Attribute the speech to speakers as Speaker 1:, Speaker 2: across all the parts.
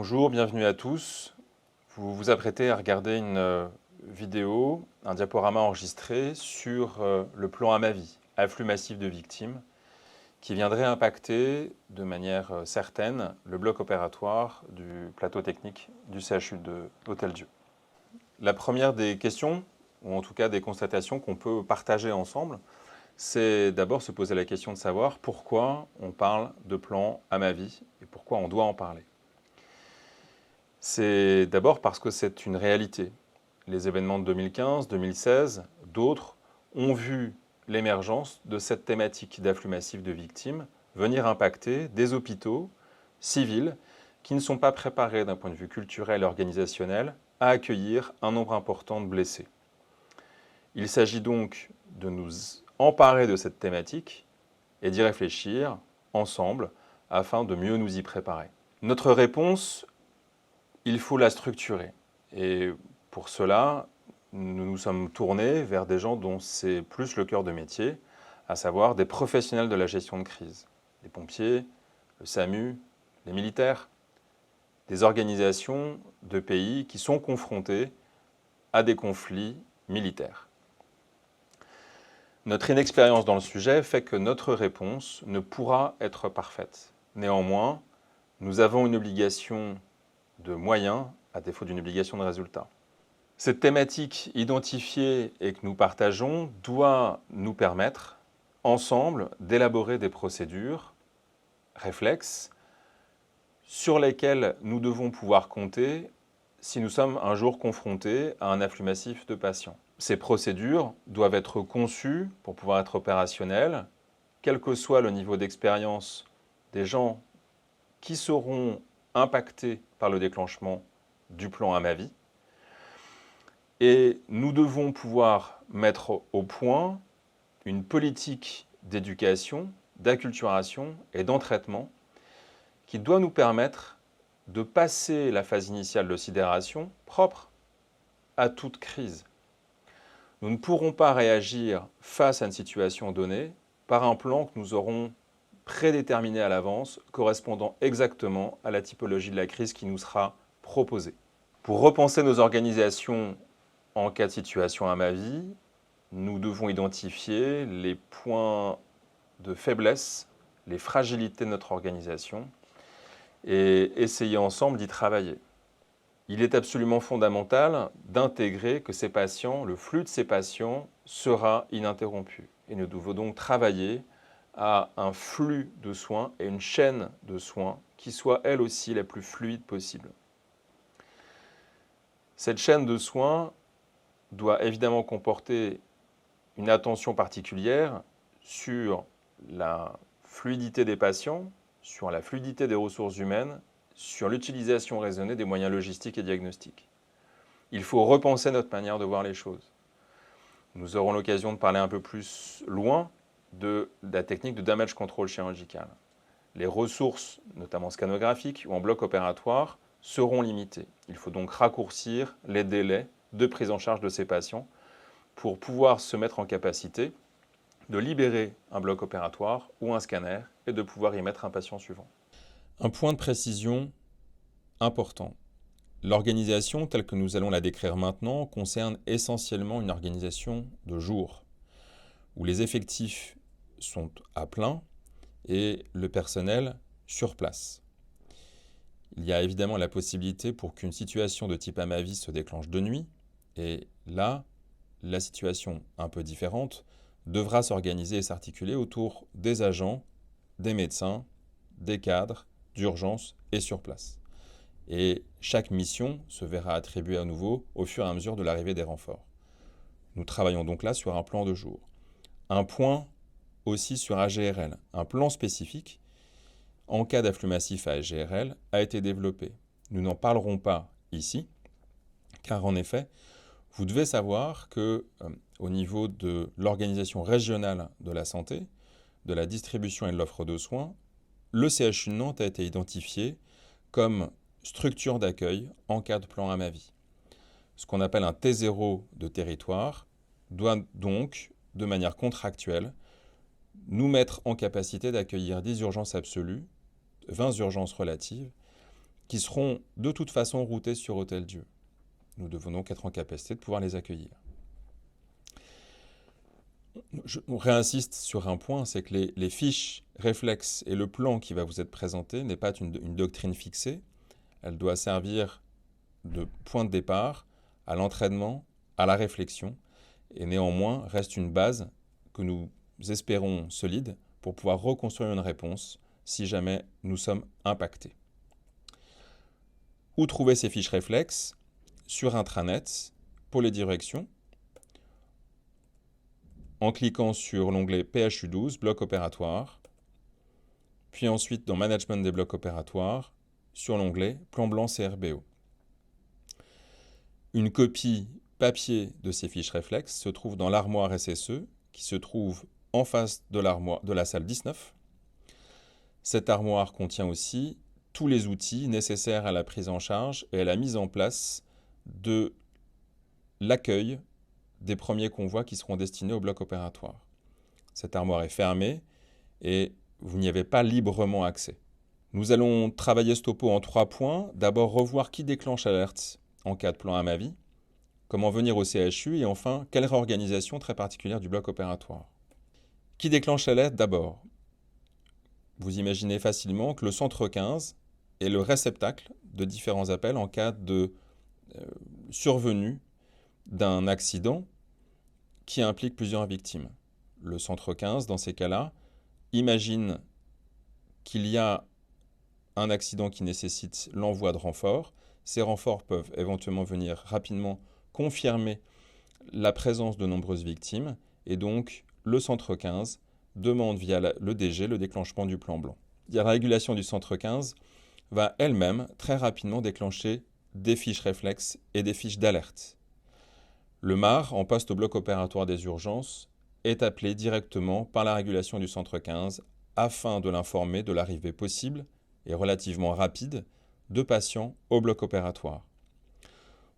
Speaker 1: Bonjour, bienvenue à tous. Vous vous apprêtez à regarder une vidéo, un diaporama enregistré sur le plan Amavi, afflux massif de victimes, qui viendrait impacter de manière certaine le bloc opératoire du plateau technique du CHU de Hôtel-Dieu. La première des questions, ou en tout cas des constatations qu'on peut partager ensemble, c'est d'abord se poser la question de savoir pourquoi on parle de plan Amavi et pourquoi on doit en parler. C'est d'abord parce que c'est une réalité. Les événements de 2015, 2016, d'autres ont vu l'émergence de cette thématique d'afflux massif de victimes venir impacter des hôpitaux civils qui ne sont pas préparés d'un point de vue culturel et organisationnel à accueillir un nombre important de blessés. Il s'agit donc de nous emparer de cette thématique et d'y réfléchir ensemble afin de mieux nous y préparer. Notre réponse, il faut la structurer. Et pour cela, nous nous sommes tournés vers des gens dont c'est plus le cœur de métier, à savoir des professionnels de la gestion de crise. Les pompiers, le SAMU, les militaires, des organisations de pays qui sont confrontés à des conflits militaires. Notre inexpérience dans le sujet fait que notre réponse ne pourra être parfaite. Néanmoins, nous avons une obligation de moyens à défaut d'une obligation de résultat. Cette thématique identifiée et que nous partageons doit nous permettre, ensemble, d'élaborer des procédures, réflexes, sur lesquelles nous devons pouvoir compter si nous sommes un jour confrontés à un afflux massif de patients. Ces procédures doivent être conçues pour pouvoir être opérationnelles, quel que soit le niveau d'expérience des gens qui seront impactés par le déclenchement du plan Amavi. Et nous devons pouvoir mettre au point une politique d'éducation, d'acculturation et d'entraînement qui doit nous permettre de passer la phase initiale de sidération propre à toute crise. Nous ne pourrons pas réagir face à une situation donnée par un plan que nous aurons prédéterminé à l'avance, correspondant exactement à la typologie de la crise qui nous sera proposée. Pour repenser nos organisations en cas de situation Amavi, nous devons identifier les points de faiblesse, les fragilités de notre organisation et essayer ensemble d'y travailler. Il est absolument fondamental d'intégrer que ces patients, le flux de ces patients sera ininterrompu. Et nous devons donc travailler à un flux de soins et une chaîne de soins qui soit elle aussi la plus fluide possible. Cette chaîne de soins doit évidemment comporter une attention particulière sur la fluidité des patients, sur la fluidité des ressources humaines, sur l'utilisation raisonnée des moyens logistiques et diagnostiques. Il faut repenser notre manière de voir les choses. Nous aurons l'occasion de parler un peu plus loin de la technique de damage control chirurgical. Les ressources, notamment scanographiques ou en bloc opératoire, seront limitées. Il faut donc raccourcir les délais de prise en charge de ces patients pour pouvoir se mettre en capacité de libérer un bloc opératoire ou un scanner et de pouvoir y mettre un patient suivant. Un point de précision important. L'organisation telle que nous allons la décrire maintenant concerne essentiellement une organisation de jour, où les effectifs sont à plein et le personnel sur place. Il y a évidemment la possibilité pour qu'une situation de type Amavi se déclenche de nuit, et là, la situation un peu différente devra s'organiser et s'articuler autour des agents, des médecins, des cadres, d'urgence et sur place. Et chaque mission se verra attribuée à nouveau au fur et à mesure de l'arrivée des renforts. Nous travaillons donc là sur un plan de jour. Un point aussi sur AGRL, un plan spécifique en cas d'afflux massif à AGRL a été développé. Nous n'en parlerons pas ici, car en effet, vous devez savoir que au niveau de l'organisation régionale de la santé, de la distribution et de l'offre de soins, le CHU de Nantes a été identifié comme structure d'accueil en cas de plan Amavi. Ce qu'on appelle un T0 de territoire doit donc, de manière contractuelle, nous mettre en capacité d'accueillir 10 urgences absolues, 20 urgences relatives, qui seront de toute façon routés sur Hôtel-Dieu. Nous devons donc être en capacité de pouvoir les accueillir. On réinsiste sur un point, c'est que les fiches réflexes et le plan qui va vous être présenté n'est pas une doctrine fixée. Elle doit servir de point de départ à l'entraînement, à la réflexion, et néanmoins reste une base que nous espérons solide pour pouvoir reconstruire une réponse si jamais nous sommes impactés. Où trouver ces fiches réflexes? Sur intranet, pour les directions, en cliquant sur l'onglet PHU12, bloc opératoire, puis ensuite dans Management des blocs opératoires, sur l'onglet Plan blanc CRBO. Une copie papier de ces fiches réflexes se trouve dans l'armoire SSE, qui se trouve en face de la salle 19. Cette armoire contient aussi tous les outils nécessaires à la prise en charge et à la mise en place de l'accueil des premiers convois qui seront destinés au bloc opératoire. Cette armoire est fermée et vous n'y avez pas librement accès. Nous allons travailler ce topo en 3 points. D'abord, revoir qui déclenche l'alerte en cas de plan à ma vie, comment venir au CHU et enfin, quelle réorganisation très particulière du bloc opératoire. Qui déclenche l'alerte d'abord? Vous imaginez facilement que le centre 15 est le réceptacle de différents appels en cas de survenue d'un accident qui implique plusieurs victimes. Le centre 15, dans ces cas-là, imagine qu'il y a un accident qui nécessite l'envoi de renforts. Ces renforts peuvent éventuellement venir rapidement confirmer la présence de nombreuses victimes et donc le centre 15 demande via le DG le déclenchement du plan blanc. La régulation du centre 15 va elle-même très rapidement déclencher des fiches réflexes et des fiches d'alerte. Le MAR, en poste au bloc opératoire des urgences, est appelé directement par la régulation du centre 15 afin de l'informer de l'arrivée possible et relativement rapide de patients au bloc opératoire.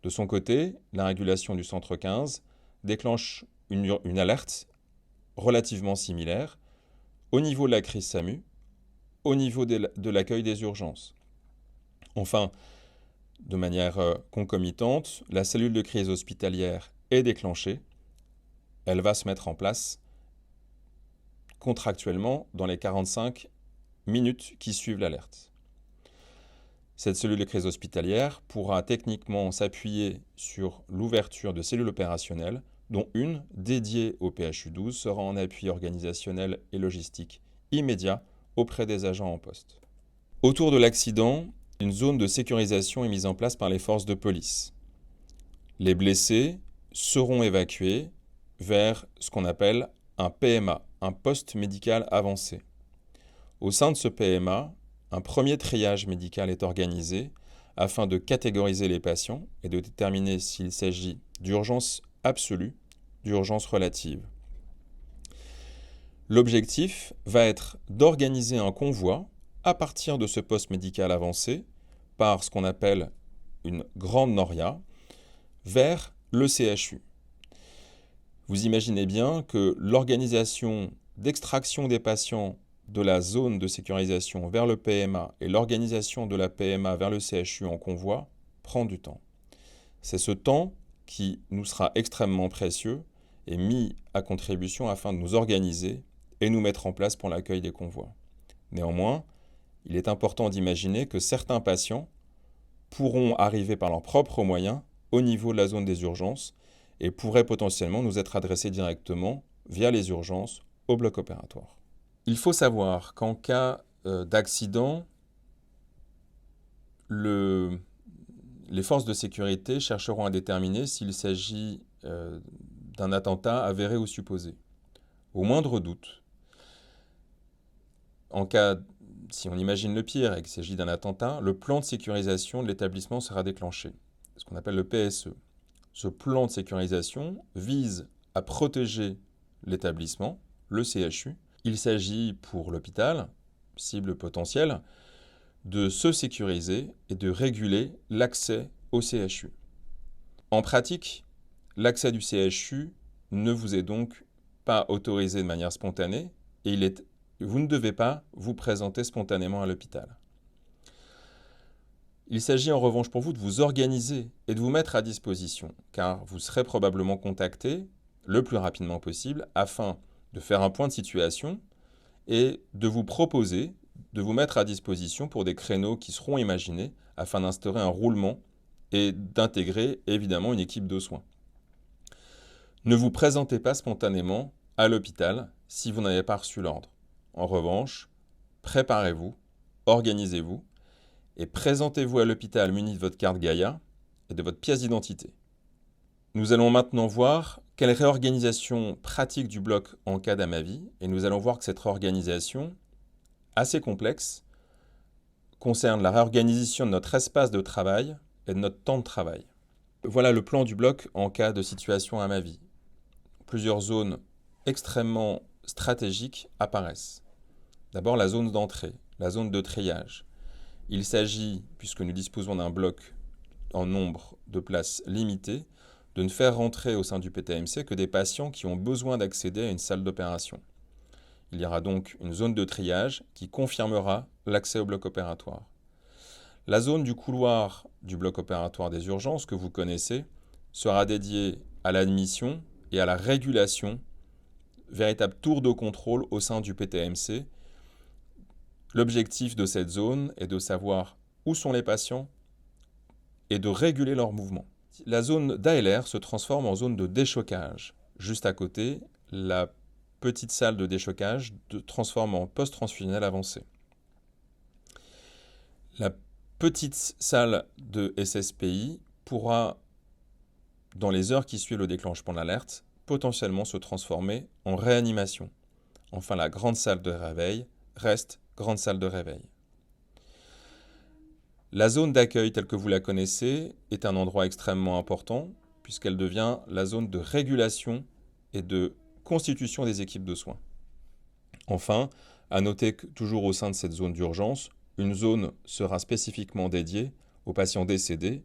Speaker 1: De son côté, la régulation du centre 15 déclenche une alerte relativement similaire au niveau de la crise SAMU, au niveau de l'accueil des urgences. Enfin, de manière concomitante, la cellule de crise hospitalière est déclenchée. Elle va se mettre en place contractuellement dans les 45 minutes qui suivent l'alerte. Cette cellule de crise hospitalière pourra techniquement s'appuyer sur l'ouverture de cellules opérationnelles, dont une dédiée au PHU12 sera en appui organisationnel et logistique immédiat auprès des agents en poste. Autour de l'accident, une zone de sécurisation est mise en place par les forces de police. Les blessés seront évacués vers ce qu'on appelle un PMA, un poste médical avancé. Au sein de ce PMA, un premier triage médical est organisé afin de catégoriser les patients et de déterminer s'il s'agit d'urgence absolue, d'urgence relative. L'objectif va être d'organiser un convoi à partir de ce poste médical avancé par ce qu'on appelle une grande noria vers le CHU. Vous imaginez bien que l'organisation d'extraction des patients de la zone de sécurisation vers le PMA et l'organisation de la PMA vers le CHU en convoi prend du temps. C'est ce temps qui nous sera extrêmement précieux et mis à contribution afin de nous organiser et nous mettre en place pour l'accueil des convois. Néanmoins, il est important d'imaginer que certains patients pourront arriver par leurs propres moyens au niveau de la zone des urgences et pourraient potentiellement nous être adressés directement via les urgences au bloc opératoire. Il faut savoir qu'en cas d'accident, les forces de sécurité chercheront à déterminer s'il s'agit d'un attentat avéré ou supposé. Au moindre doute, si on imagine le pire et qu'il s'agit d'un attentat, le plan de sécurisation de l'établissement sera déclenché, ce qu'on appelle le PSE. Ce plan de sécurisation vise à protéger l'établissement, le CHU. Il s'agit pour l'hôpital, cible potentielle, de se sécuriser et de réguler l'accès au CHU. En pratique, l'accès du CHU ne vous est donc pas autorisé de manière spontanée et vous ne devez pas vous présenter spontanément à l'hôpital. Il s'agit en revanche pour vous de vous organiser et de vous mettre à disposition, car vous serez probablement contacté le plus rapidement possible afin de faire un point de situation et de vous proposer de vous mettre à disposition pour des créneaux qui seront imaginés afin d'instaurer un roulement et d'intégrer évidemment une équipe de soins. Ne vous présentez pas spontanément à l'hôpital si vous n'avez pas reçu l'ordre. En revanche, préparez-vous, organisez-vous et présentez-vous à l'hôpital muni de votre carte Gaïa et de votre pièce d'identité. Nous allons maintenant voir quelle réorganisation pratique du bloc en cas d'AMAVie, et nous allons voir que cette réorganisation, assez complexe, concerne la réorganisation de notre espace de travail et de notre temps de travail. Voilà le plan du bloc en cas de situation AMAVie. Plusieurs zones extrêmement stratégiques apparaissent. D'abord la zone d'entrée, la zone de triage. Il s'agit, puisque nous disposons d'un bloc en nombre de places limité, de ne faire rentrer au sein du PTMC que des patients qui ont besoin d'accéder à une salle d'opération. Il y aura donc une zone de triage qui confirmera l'accès au bloc opératoire. La zone du couloir du bloc opératoire des urgences que vous connaissez sera dédiée à l'admission et à la régulation, véritable tour de contrôle au sein du PTMC. L'objectif de cette zone est de savoir où sont les patients et de réguler leurs mouvements. La zone d'ALR se transforme en zone de déchocage. Juste à côté, la petite salle de déchocage transforme en poste transfusionnel avancé. La petite salle de SSPI pourra, dans les heures qui suivent le déclenchement de l'alerte, potentiellement se transformer en réanimation. Enfin, la grande salle de réveil reste grande salle de réveil. La zone d'accueil telle que vous la connaissez est un endroit extrêmement important puisqu'elle devient la zone de régulation et de constitution des équipes de soins. Enfin, à noter que toujours au sein de cette zone d'urgence, une zone sera spécifiquement dédiée aux patients décédés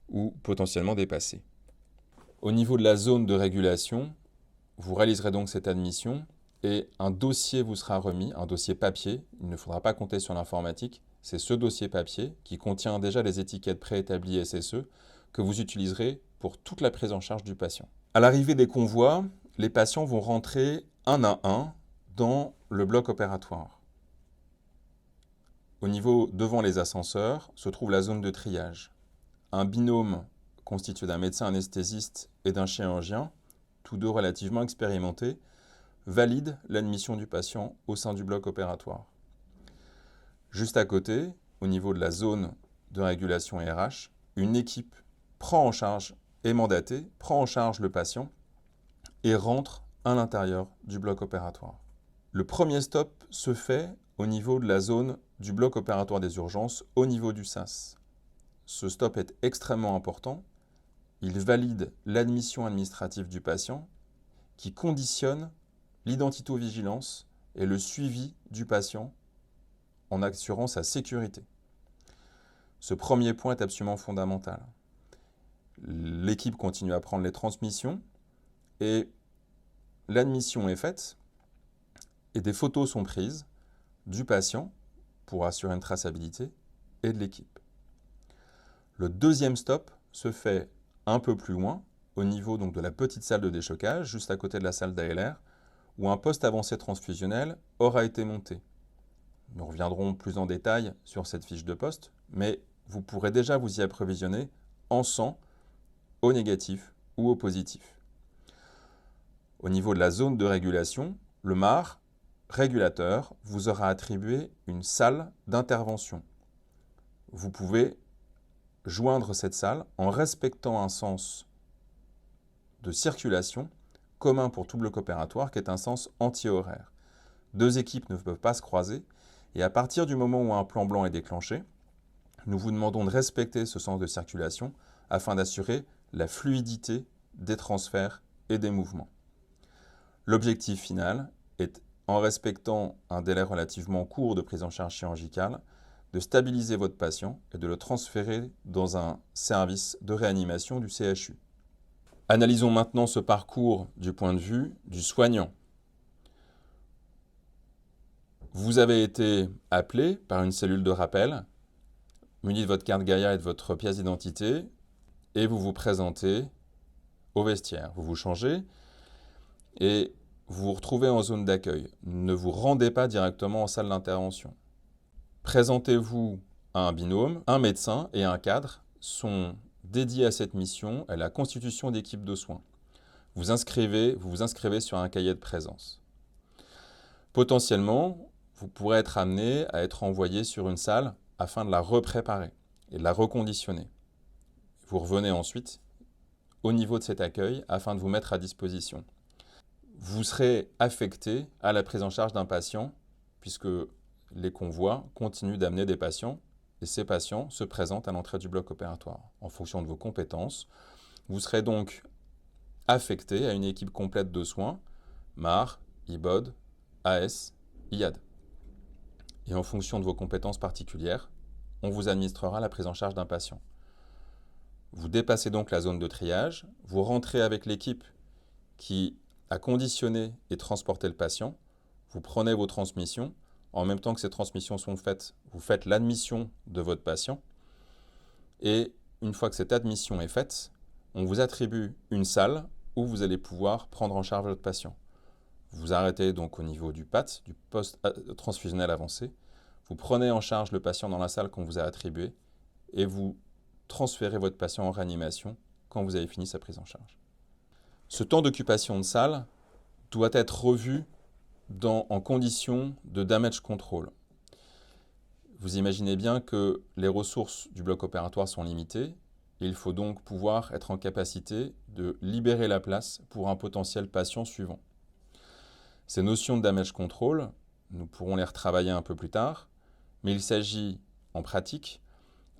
Speaker 1: ou potentiellement dépassés. Au niveau de la zone de régulation, vous réaliserez donc cette admission et un dossier vous sera remis, un dossier papier. Il ne faudra pas compter sur l'informatique. C'est ce dossier papier qui contient déjà les étiquettes préétablies SSE que vous utiliserez pour toute la prise en charge du patient. À l'arrivée des convois, les patients vont rentrer un à un dans le bloc opératoire. Au niveau devant les ascenseurs se trouve la zone de triage. Un binôme constitué d'un médecin anesthésiste et d'un chirurgien, tous deux relativement expérimentés, valide l'admission du patient au sein du bloc opératoire. Juste à côté, au niveau de la zone de régulation RH, une équipe prend en charge, est mandatée, prend en charge le patient et rentre à l'intérieur du bloc opératoire. Le premier stop se fait au niveau de la zone du bloc opératoire des urgences, au niveau du SAS. Ce stop est extrêmement important. Il valide l'admission administrative du patient qui conditionne l'identito-vigilance et le suivi du patient en assurant sa sécurité. Ce premier point est absolument fondamental. L'équipe continue à prendre les transmissions et l'admission est faite et des photos sont prises du patient pour assurer une traçabilité et de l'équipe. Le deuxième stop se fait un peu plus loin, au niveau donc de la petite salle de déchocage, juste à côté de la salle d'ALR, où un poste avancé transfusionnel aura été monté. Nous reviendrons plus en détail sur cette fiche de poste, mais vous pourrez déjà vous y approvisionner en sang, au négatif ou au positif. Au niveau de la zone de régulation, le MAR, régulateur, vous aura attribué une salle d'intervention. Vous pouvez joindre cette salle en respectant un sens de circulation commun pour tout bloc opératoire qui est un sens anti-horaire. Deux équipes ne peuvent pas se croiser et à partir du moment où un plan blanc est déclenché, nous vous demandons de respecter ce sens de circulation afin d'assurer la fluidité des transferts et des mouvements. L'objectif final est, en respectant un délai relativement court de prise en charge chirurgicale, de stabiliser votre patient et de le transférer dans un service de réanimation du CHU. Analysons maintenant ce parcours du point de vue du soignant. Vous avez été appelé par une cellule de rappel muni de votre carte Gaïa et de votre pièce d'identité, et vous vous présentez au vestiaire. Vous vous changez et vous vous retrouvez en zone d'accueil. Ne vous rendez pas directement en salle d'intervention. Présentez-vous à un binôme, un médecin et un cadre sont dédiés à cette mission, à la constitution d'équipes de soins. Vous vous inscrivez sur un cahier de présence. Potentiellement, vous pourrez être amené à être envoyé sur une salle afin de la repréparer et de la reconditionner. Vous revenez ensuite au niveau de cet accueil afin de vous mettre à disposition. Vous serez affecté à la prise en charge d'un patient puisque les convois continuent d'amener des patients et ces patients se présentent à l'entrée du bloc opératoire. En fonction de vos compétences, vous serez donc affecté à une équipe complète de soins, MAR, IBOD, AS, IAD. Et en fonction de vos compétences particulières, on vous administrera la prise en charge d'un patient. Vous dépassez donc la zone de triage, vous rentrez avec l'équipe qui a conditionné et transporté le patient, vous prenez vos transmissions, en même temps que ces transmissions sont faites, vous faites l'admission de votre patient, et une fois que cette admission est faite, on vous attribue une salle où vous allez pouvoir prendre en charge votre patient. Vous arrêtez donc au niveau du PAT, du poste transfusionnel avancé, vous prenez en charge le patient dans la salle qu'on vous a attribuée et vous transférez votre patient en réanimation quand vous avez fini sa prise en charge. Ce temps d'occupation de salle doit être revu en conditions de damage control. Vous imaginez bien que les ressources du bloc opératoire sont limitées et il faut donc pouvoir être en capacité de libérer la place pour un potentiel patient suivant. Ces notions de damage control, nous pourrons les retravailler un peu plus tard, mais il s'agit en pratique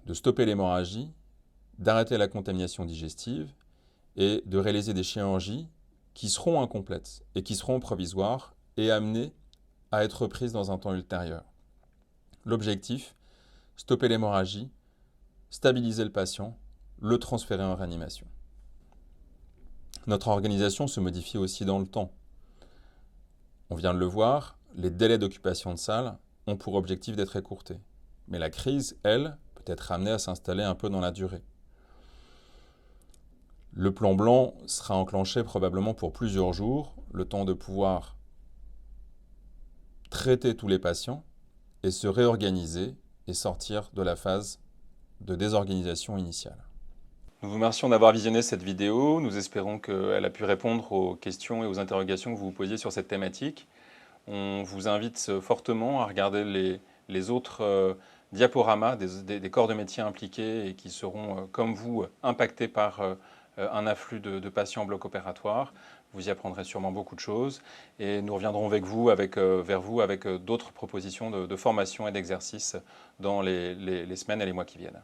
Speaker 1: de stopper l'hémorragie, d'arrêter la contamination digestive et de réaliser des chirurgies qui seront incomplètes et qui seront provisoires et amenées à être reprises dans un temps ultérieur. L'objectif, stopper l'hémorragie, stabiliser le patient, le transférer en réanimation. Notre organisation se modifie aussi dans le temps. On vient de le voir, les délais d'occupation de salle ont pour objectif d'être écourtés. Mais la crise, elle, peut être amenée à s'installer un peu dans la durée. Le plan blanc sera enclenché probablement pour plusieurs jours, le temps de pouvoir traiter tous les patients et se réorganiser et sortir de la phase de désorganisation initiale. Nous vous remercions d'avoir visionné cette vidéo. Nous espérons qu'elle a pu répondre aux questions et aux interrogations que vous vous posiez sur cette thématique. On vous invite fortement à regarder les autres diaporamas des corps de métier impliqués et qui seront, comme vous, impactés par un afflux de patients en bloc opératoire. Vous y apprendrez sûrement beaucoup de choses et nous reviendrons vers vous avec d'autres propositions de formation et d'exercices dans les semaines et les mois qui viennent.